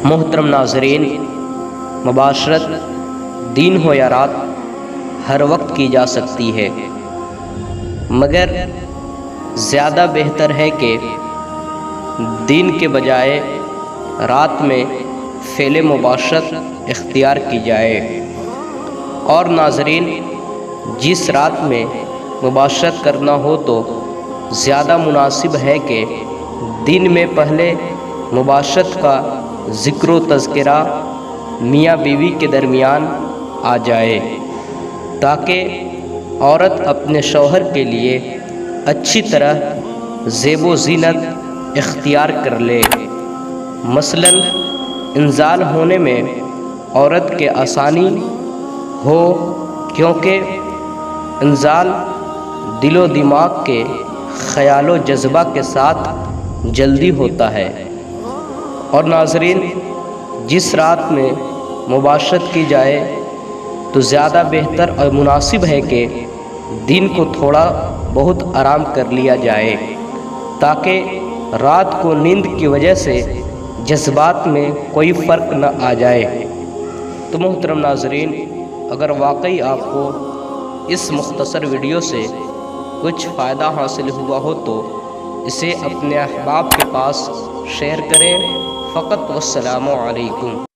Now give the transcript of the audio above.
मोहतरम नाज़रीन, मुबाशरत दिन हो या रात हर वक्त की जा सकती है, मगर ज़्यादा बेहतर है कि दिन के बजाय रात में फ़ेले मुबाशरत इख्तियार की जाए। और नाज़रीन, जिस रात में मुबाशरत करना हो तो ज़्यादा मुनासिब है कि दिन में पहले मुबाशरत का ज़िक्र व तज़किरा मियाँ बीवी के दरमियान आ जाए, ताकि औरत अपने शौहर के लिए अच्छी तरह ज़ेबो ज़ीनत इख्तियार कर ले। मसलन इंज़ाल होने में औरत के आसानी हो, क्योंकि इंज़ाल दिलो दिमाग के ख़यालो जज्बा के साथ जल्दी होता है। और नाज़रीन, जिस रात में मुबाशरत की जाए तो ज़्यादा बेहतर और मुनासिब है कि दिन को थोड़ा बहुत आराम कर लिया जाए, ताकि रात को नींद की वजह से जज्बात में कोई फ़र्क न आ जाए। तो मोहतरम नाज़रीन, अगर वाकई आपको इस मुख्तसर वीडियो से कुछ फ़ायदा हासिल हुआ हो तो इसे अपने अहबाब के पास शेयर करें। फ़कत वस्सलामु अलैकुम।